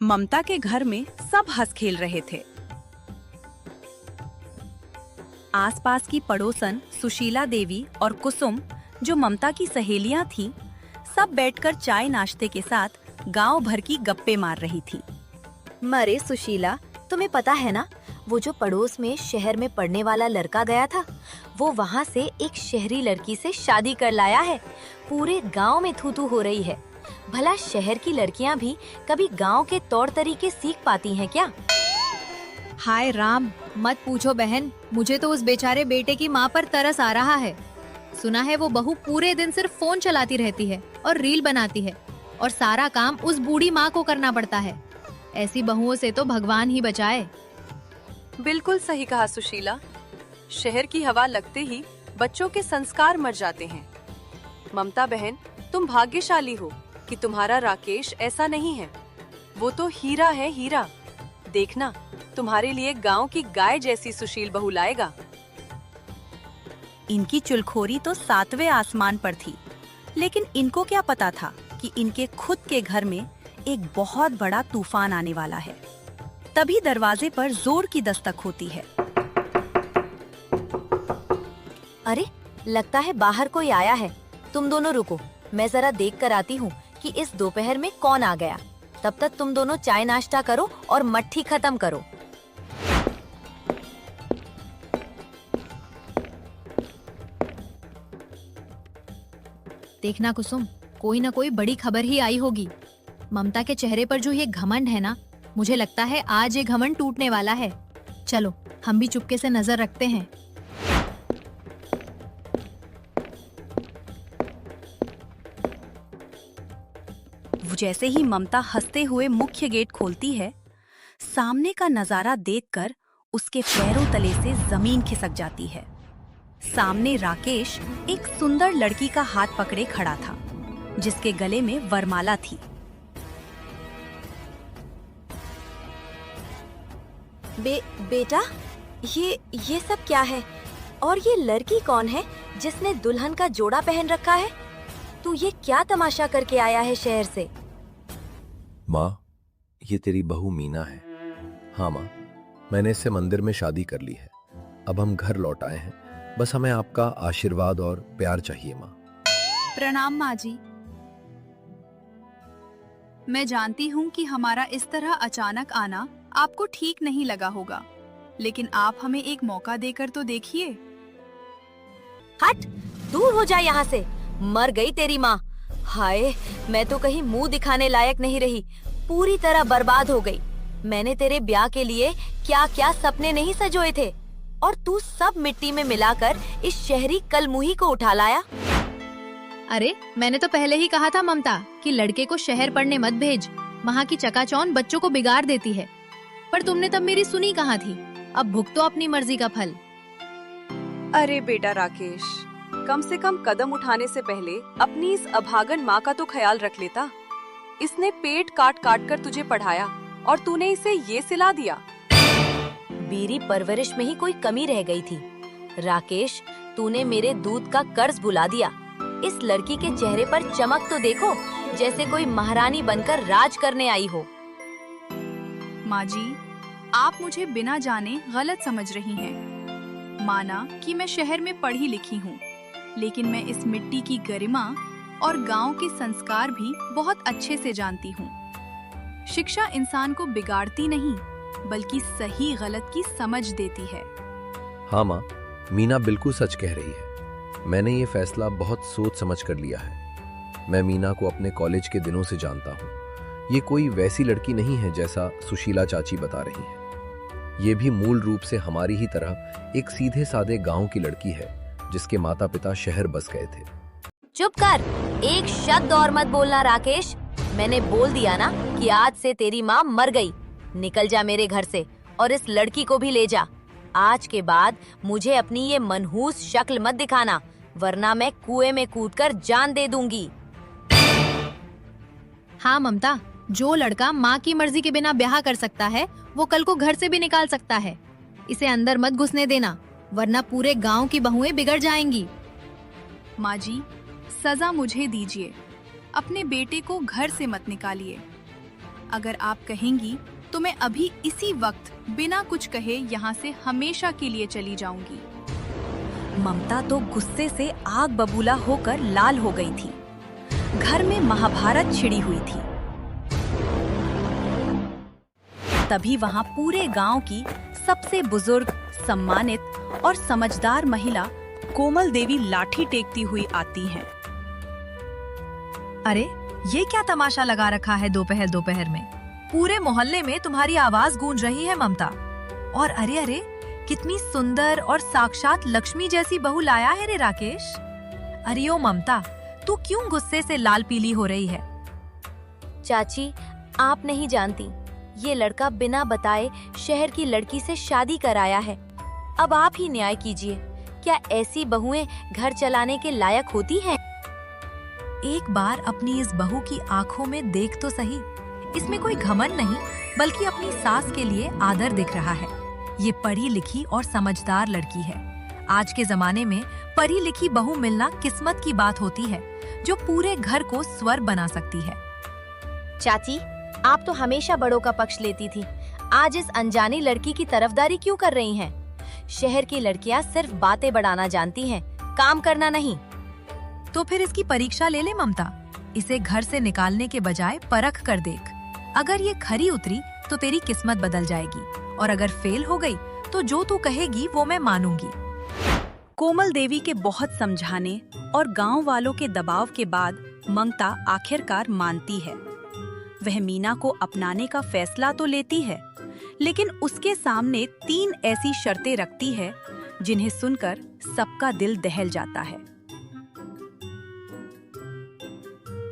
ममता के घर में सब हंस खेल रहे थे। आसपास की पड़ोसन सुशीला देवी और कुसुम, जो ममता की सहेलियां थीं, सब बैठकर चाय नाश्ते के साथ गांव भर की गप्पे मार रही थी। मरे सुशीला, तुम्हें पता है ना, वो जो पड़ोस में शहर में पढ़ने वाला लड़का गया था, वो वहाँ से एक शहरी लड़की से शादी कर लाया है। पूरे गांव में थू थू हो रही है। भला शहर की लड़कियां भी कभी गांव के तौर तरीके सीख पाती हैं क्या? हाय राम, मत पूछो बहन, मुझे तो उस बेचारे बेटे की माँ पर तरस आ रहा है। सुना है वो बहू पूरे दिन सिर्फ फोन चलाती रहती है और रील बनाती है, और सारा काम उस बूढ़ी माँ को करना पड़ता है। ऐसी बहुओं से तो भगवान ही बचाए। बिल्कुल सही कहा सुशीला। शहर की हवा लगते ही बच्चों के संस्कार मर जाते हैं। ममता बहन, तुम भाग्यशाली हो कि तुम्हारा राकेश ऐसा नहीं है। वो तो हीरा है, हीरा। देखना, तुम्हारे लिए गांव की गाय जैसी सुशील बहू लाएगा। इनकी चुलखोरी तो 7वें आसमान पर थी, लेकिन इनको क्या पता था कि इनके खुद के घर में एक बहुत बड़ा तूफान आने वाला है। तभी दरवाजे पर जोर की दस्तक होती है। अरे, लगता है बाहर कोई आया है। तुम दोनों रुको, मैं जरा देख कर आती हूँ कि इस दोपहर में कौन आ गया। तब तक तुम दोनों चाय नाश्ता करो और मट्ठी खत्म करो। देखना कुसुम, कोई ना कोई बड़ी खबर ही आई होगी। ममता के चेहरे पर जो ये घमंड है ना, मुझे लगता है आज ये घमंड टूटने वाला है। चलो, हम भी चुपके से नजर रखते हैं। जैसे ही ममता हंसते हुए मुख्य गेट खोलती है, सामने का नजारा देखकर उसके पैरों तले से जमीन खिसक जाती है। सामने राकेश एक सुंदर लड़की का हाथ पकड़े खड़ा था, जिसके गले में वरमाला थी। बेटा, ये सब क्या है? और ये लड़की कौन है जिसने दुल्हन का जोड़ा पहन रखा है? तू ये क्या तमाशा करके आया है शहर से? माँ, ये तेरी बहू मीना है। हाँ माँ, मैंने इससे मंदिर में शादी कर ली है। अब हम घर लौट आए हैं। बस हमें आपका आशीर्वाद और प्यार चाहिए माँ। प्रणाम माँ जी। मैं जानती हूँ कि हमारा इस तरह अचानक आना आपको ठीक नहीं लगा होगा, लेकिन आप हमें एक मौका देकर तो देखिए। हट, दूर हो जा यहाँ से। मर गई तेरी माँ। हाय, मैं तो कहीं मुंह दिखाने लायक नहीं रही, पूरी तरह बर्बाद हो गई। मैंने तेरे ब्याह के लिए क्या क्या सपने नहीं सजोए थे, और तू सब मिट्टी में मिलाकर इस शहरी कलमुही को उठा लाया। अरे, मैंने तो पहले ही कहा था ममता कि लड़के को शहर पढ़ने मत भेज। वहाँ की चकाचौंध बच्चों को बिगाड़ देती है। पर तुमने तब मेरी सुनी कहाँ थी? अब भुगतो अपनी मर्जी का फल। अरे बेटा राकेश, कम से कम कदम उठाने से पहले अपनी इस अभागन माँ का तो ख्याल रख लेता। इसने पेट काट काट कर तुझे पढ़ाया और तूने इसे ये सिला दिया। मेरी परवरिश में ही कोई कमी रह गई थी। राकेश, तूने मेरे दूध का कर्ज भुला दिया। इस लड़की के चेहरे पर चमक तो देखो, जैसे कोई महारानी बनकर राज करने आई हो। माँ जी, आप मुझे बिना जाने गलत समझ रही हैं। माना कि मैं शहर में पढ़ी लिखी हूँ, लेकिन मैं इस मिट्टी की गरिमा और गांव के संस्कार भी बहुत अच्छे से जानती हूँ। शिक्षा इंसान को बिगाड़ती नहीं, बल्कि सही गलत की समझ देती है। हाँ माँ, मीना बिल्कुल सच कह रही है। मैंने ये फैसला बहुत सोच समझ कर लिया है। मैं मीना को अपने कॉलेज के दिनों से जानता हूँ। ये कोई वैसी लड़की नहीं है जैसा सुशीला चाची बता रही है। ये भी मूल रूप से हमारी ही तरह एक सीधे साधे गांव की लड़की है, जिसके माता पिता शहर बस गए थे। चुप कर, एक शब्द और मत बोलना राकेश। मैंने बोल दिया ना कि आज से तेरी माँ मर गई। निकल जा मेरे घर से और इस लड़की को भी ले जा। आज के बाद मुझे अपनी ये मनहूस शक्ल मत दिखाना, वरना मैं कुएं में कूदकर जान दे दूंगी। हाँ ममता, जो लड़का माँ की मर्जी के बिना ब्याह कर सकता है, वो कल को घर से भी निकाल सकता है। इसे अंदर मत घुसने देना, वरना पूरे गांव की बहुएं बिगड़ जाएंगी। माँ जी, सजा मुझे दीजिए, अपने बेटे को घर से मत निकालिए। अगर आप कहेंगी तो मैं अभी इसी वक्त बिना कुछ कहे यहाँ से हमेशा के लिए चली जाऊंगी। ममता तो गुस्से से आग बबूला होकर लाल हो गई थी। घर में महाभारत छिड़ी हुई थी। तभी वहां पूरे गांव की सबसे बुजुर्ग, सम्मानित और समझदार महिला कोमल देवी लाठी टेकती हुई आती हैं। अरे ये क्या तमाशा लगा रखा है दोपहर दोपहर में? पूरे मोहल्ले में तुम्हारी आवाज गूंज रही है ममता। और अरे अरे, कितनी सुंदर और साक्षात लक्ष्मी जैसी बहू लाया है रे राकेश। अरे ओ ममता, तू क्यों गुस्से से लाल पीली हो रही है? चाची, आप नहीं जानती, ये लड़का बिना बताए शहर की लड़की से शादी कराया है। अब आप ही न्याय कीजिए, क्या ऐसी बहुएं घर चलाने के लायक होती हैं? एक बार अपनी इस बहू की आंखों में देख तो सही। इसमें कोई घमंड नहीं, बल्कि अपनी सास के लिए आदर दिख रहा है। ये पढ़ी लिखी और समझदार लड़की है। आज के जमाने में पढ़ी लिखी बहू मिलना किस्मत की बात होती है, जो पूरे घर को स्वर्ग बना सकती है। चाची, आप तो हमेशा बड़ों का पक्ष लेती थी। आज इस अनजानी लड़की की तरफदारी क्यों कर रही हैं? शहर की लड़कियां सिर्फ बातें बढ़ाना जानती हैं, काम करना नहीं। तो फिर इसकी परीक्षा ले ले ममता। इसे घर से निकालने के बजाय परख कर देख। अगर ये खरी उतरी तो तेरी किस्मत बदल जाएगी, और अगर फेल हो गई तो जो तू कहेगी वो मैं मानूंगी। कोमल देवी के बहुत समझाने और गांव वालों के दबाव के बाद ममता आखिरकार मानती है। वह मीना को अपनाने का फैसला तो लेती है, लेकिन उसके सामने 3 ऐसी शर्तें रखती है जिन्हें सुनकर सबका दिल दहल जाता है।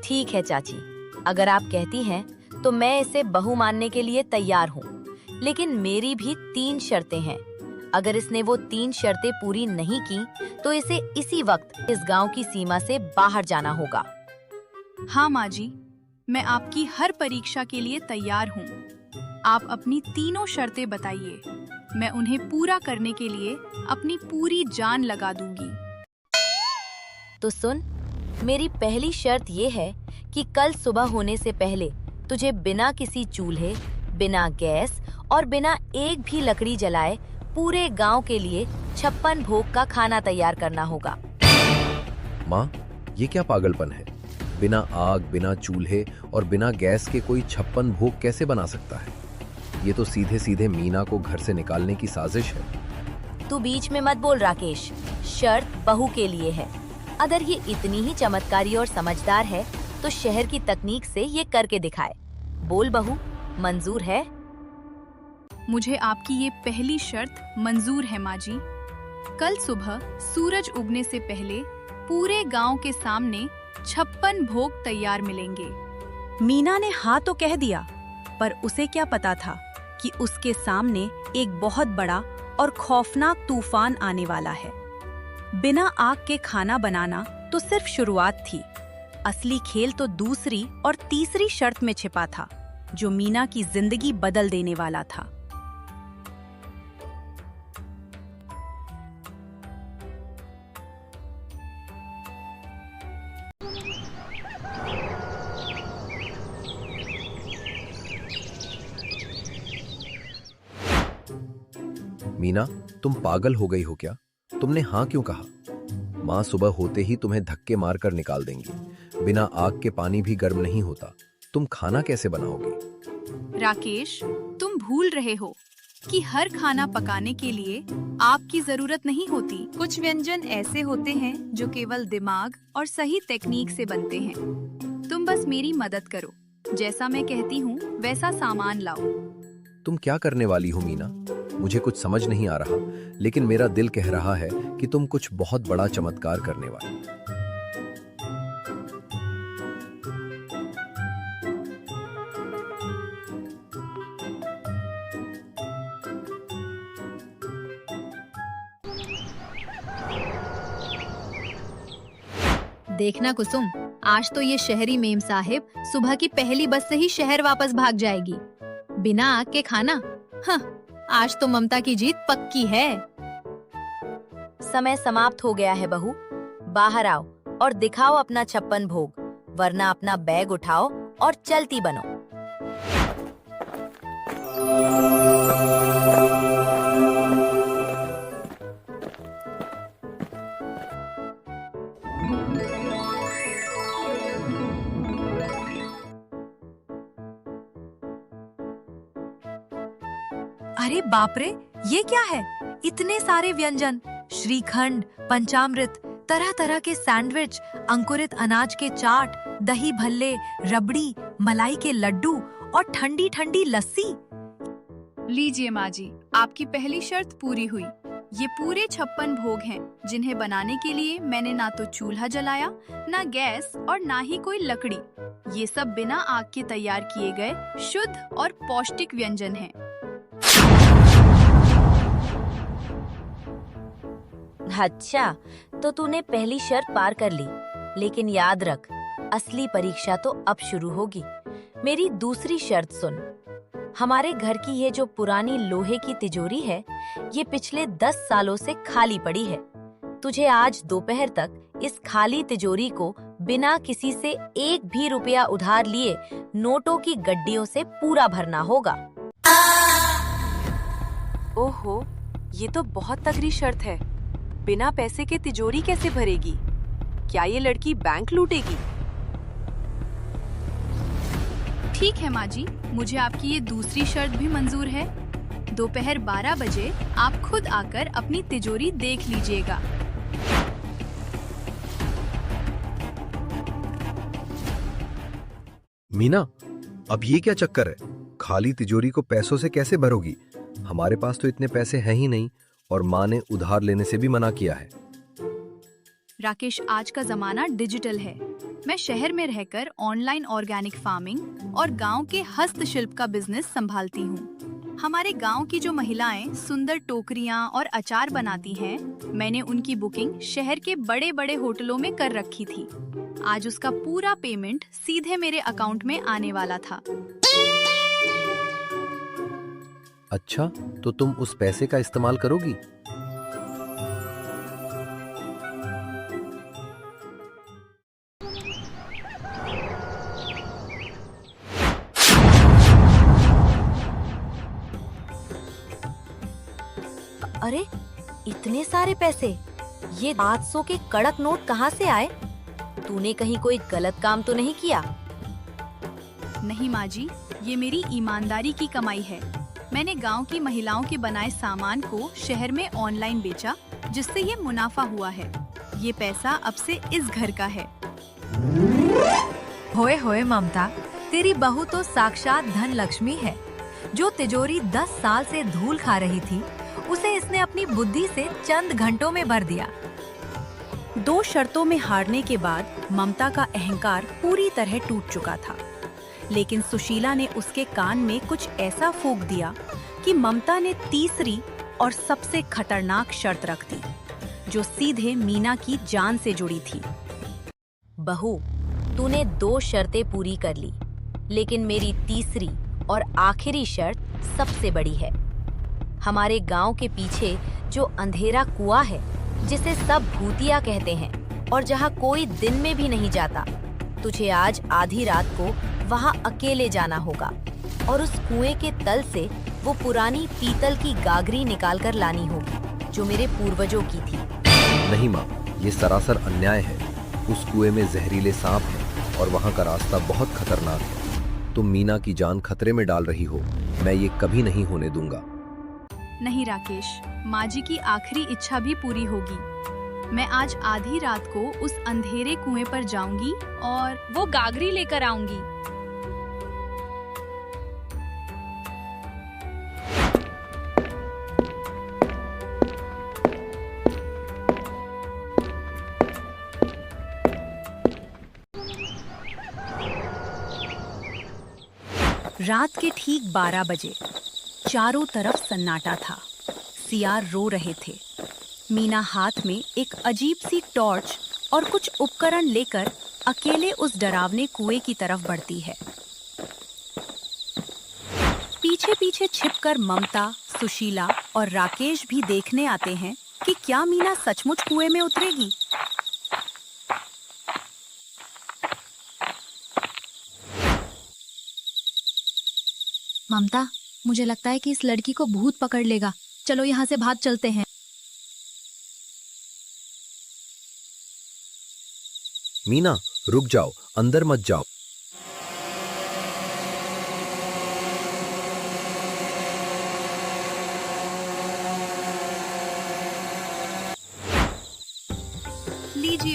ठीक है चाची, अगर आप कहती हैं तो मैं इसे बहू मानने के लिए तैयार हूँ, लेकिन मेरी भी 3 शर्तें हैं। अगर इसने वो 3 शर्तें पूरी नहीं की तो इसे इसी वक्त इस गांव की सीमा से बाहर जाना होगा। हाँ माँ जी, मैं आपकी हर परीक्षा के लिए तैयार हूँ। आप अपनी तीनों शर्तें बताइए, मैं उन्हें पूरा करने के लिए अपनी पूरी जान लगा दूंगी। तो सुन, मेरी पहली शर्त ये है कि कल सुबह होने से पहले तुझे बिना किसी चूल्हे, बिना गैस और बिना एक भी लकड़ी जलाए पूरे गांव के लिए 56 भोग का खाना तैयार करना होगा। माँ, ये क्या पागलपन है? बिना आग, बिना चूल्हे और बिना गैस के कोई 56 भोग कैसे बना सकता है? ये तो सीधे सीधे मीना को घर से निकालने की साजिश है। तू बीच में मत बोल राकेश, शर्त बहू के लिए है। अगर ये इतनी ही चमत्कारी और समझदार है तो शहर की तकनीक से ये करके दिखाए। बोल बहू, मंजूर है? मुझे आपकी ये पहली शर्त मंजूर है माँ जी। कल सुबह सूरज उगने से पहले पूरे गांव के सामने 56 भोग तैयार मिलेंगे। मीना ने हाँ तो कह दिया, पर उसे क्या पता था कि उसके सामने एक बहुत बड़ा और खौफनाक तूफान आने वाला है। बिना आग के खाना बनाना तो सिर्फ शुरुआत थी। असली खेल तो दूसरी और तीसरी शर्त में छिपा था, जो मीना की जिंदगी बदल देने वाला था। मीना, तुम पागल हो गई हो क्या? तुमने हाँ क्यों कहा? माँ सुबह होते ही तुम्हें धक्के मारकर निकाल देंगी। बिना आग के पानी भी गर्म नहीं होता। तुम खाना कैसे बनाओगी? राकेश, तुम भूल रहे हो कि हर खाना पकाने के लिए आग की जरूरत नहीं होती। कुछ व्यंजन ऐसे होते हैं जो केवल दिमाग और सही टेक्निक से बनते हैं। तुम बस मेरी मदद करो, जैसा मैं कहती हूँ वैसा सामान लाओ। तुम क्या करने वाली हो मीना? मुझे कुछ समझ नहीं आ रहा, लेकिन मेरा दिल कह रहा है कि तुम कुछ बहुत बड़ा चमत्कार करने वाली। देखना कुसुम, आज तो ये शहरी मेम साहिब सुबह की पहली बस से ही शहर वापस भाग जाएगी। बिना आग के खाना? हाँ, आज तो ममता की जीत पक्की है। समय समाप्त हो गया है बहू, बाहर आओ और दिखाओ अपना 56 भोग, वरना अपना बैग उठाओ और चलती बनो। अरे बाप रे, ये क्या है? इतने सारे व्यंजन, श्रीखंड, पंचामृत, तरह तरह के सैंडविच, अंकुरित अनाज के चाट, दही भल्ले, रबड़ी, मलाई के लड्डू और ठंडी ठंडी लस्सी। लीजिए माँ जी, आपकी पहली शर्त पूरी हुई। ये पूरे 56 भोग हैं, जिन्हें बनाने के लिए मैंने ना तो चूल्हा जलाया, ना गैस और ना ही कोई लकड़ी। ये सब बिना आग के तैयार किए गए शुद्ध और पौष्टिक व्यंजन हैं। अच्छा, तो तूने पहली शर्त पार कर ली, लेकिन याद रख, असली परीक्षा तो अब शुरू होगी। मेरी दूसरी शर्त सुन। हमारे घर की ये जो पुरानी लोहे की तिजोरी है, ये पिछले 10 सालों से खाली पड़ी है। तुझे आज दोपहर तक इस खाली तिजोरी को बिना किसी से एक भी रुपया उधार लिए नोटों की गड्डियों से पूरा भरना होगा। ओहो, ये तो बहुत तगड़ी शर्त है। बिना पैसे के तिजोरी कैसे भरेगी? क्या ये लड़की बैंक लूटेगी? ठीक है माँ जी, मुझे आपकी ये दूसरी शर्त भी मंजूर है। दोपहर 12 बजे आप खुद आकर अपनी तिजोरी देख लीजिएगा। मीना, अब ये क्या चक्कर है? खाली तिजोरी को पैसों से कैसे भरोगी? हमारे पास तो इतने पैसे हैं ही नहीं, और माँ ने उधार लेने से भी मना किया है। राकेश, आज का जमाना डिजिटल है। मैं शहर में रहकर ऑनलाइन ऑर्गेनिक फार्मिंग और गांव के हस्तशिल्प का बिजनेस संभालती हूँ। हमारे गांव की जो महिलाएं सुंदर टोकरियां और अचार बनाती हैं, मैंने उनकी बुकिंग शहर के बड़े बड़े होटलों में कर रखी थी। आज उसका पूरा पेमेंट सीधे मेरे अकाउंट में आने वाला था। अच्छा, तो तुम उस पैसे का इस्तेमाल करोगी? अरे, इतने सारे पैसे! ये 500 के कड़क नोट कहाँ से आए? तूने कहीं कोई गलत काम तो नहीं किया? नहीं माँ जी, ये मेरी ईमानदारी की कमाई है। मैंने गांव की महिलाओं के बनाए सामान को शहर में ऑनलाइन बेचा, जिससे ये मुनाफा हुआ है। ये पैसा अब से इस घर का है। होए होए ममता, तेरी बहू तो साक्षात धन लक्ष्मी है। जो तिजोरी 10 साल से धूल खा रही थी, उसे इसने अपनी बुद्धि से चंद घंटों में भर दिया। 2 शर्तों में हारने के बाद ममता का अहंकार पूरी तरह टूट चुका था, लेकिन सुशीला ने उसके कान में कुछ ऐसा फूंक दिया कि ममता ने तीसरी और सबसे खतरनाक शर्त रख दी, जो सीधे मीना की जान से जुड़ी थी। बहू, तूने 2 शर्तें पूरी कर ली, लेकिन मेरी तीसरी और आखिरी शर्त सबसे बड़ी है। हमारे गांव के पीछे जो अंधेरा कुआं है, जिसे सब भूतिया कहते हैं और जहां कोई दिन में भी नहीं जाता, तुझे आज आधी रात को वहां अकेले जाना होगा और उस कुएं के तल से वो पुरानी पीतल की गागरी निकाल कर लानी होगी, जो मेरे पूर्वजों की थी। नहीं माँ, ये सरासर अन्याय है। उस कुएं में जहरीले सांप हैं और वहाँ का रास्ता बहुत खतरनाक है। तुम मीना की जान खतरे में डाल रही हो। मैं ये कभी नहीं होने दूंगा। नहीं राकेश, माँ जी की आखिरी इच्छा भी पूरी होगी। मैं आज आधी रात को उस अंधेरे कुएं पर जाऊंगी और वो गागरी लेकर आऊंगी। रात के ठीक 12 बजे चारों तरफ सन्नाटा था। सियार रो रहे थे। मीना हाथ में एक अजीब सी टॉर्च और कुछ उपकरण लेकर अकेले उस डरावने कुएं की तरफ बढ़ती है। पीछे पीछे छिपकर ममता, सुशीला और राकेश भी देखने आते हैं कि क्या मीना सचमुच कुएं में उतरेगी। ममता, मुझे लगता है कि इस लड़की को भूत पकड़ लेगा। चलो यहाँ से भाग चलते हैं। मीना, रुक जाओ, अंदर मत जाओ।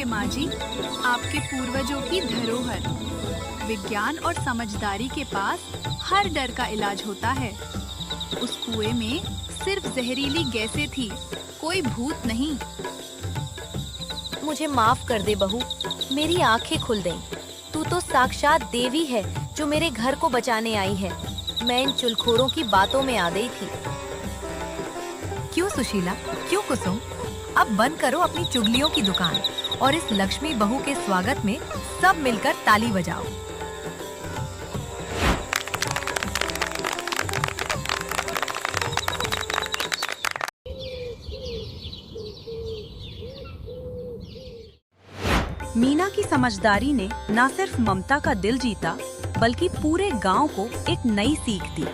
माँ जी, आपके पूर्वजों की धरोहर। विज्ञान और समझदारी के पास हर डर का इलाज होता है। उस कुएं में सिर्फ जहरीली गैसें थी, कोई भूत नहीं। मुझे माफ कर दे बहू, मेरी आंखें खुल गईं। तू तो साक्षात देवी है जो मेरे घर को बचाने आई है। मैं इन चुलखोरों की बातों में आ गई थी। क्यों सुशीला, क्यों कुसुम? अब बंद करो अपनी चुगलियों की दुकान और इस लक्ष्मी बहू के स्वागत में सब मिलकर ताली बजाओ। मीना की समझदारी ने न सिर्फ ममता का दिल जीता, बल्कि पूरे गांव को एक नई सीख दी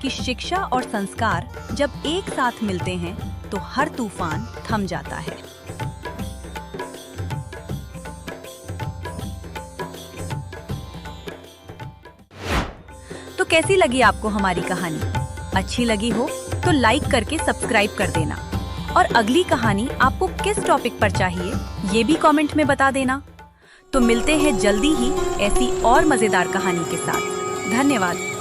कि शिक्षा और संस्कार जब एक साथ मिलते हैं तो हर तूफान थम जाता है। तो कैसी लगी आपको हमारी कहानी? अच्छी लगी हो तो लाइक करके सब्सक्राइब कर देना और अगली कहानी आपको किस टॉपिक पर चाहिए ये भी कमेंट में बता देना। तो मिलते हैं जल्दी ही ऐसी और मजेदार कहानी के साथ। धन्यवाद।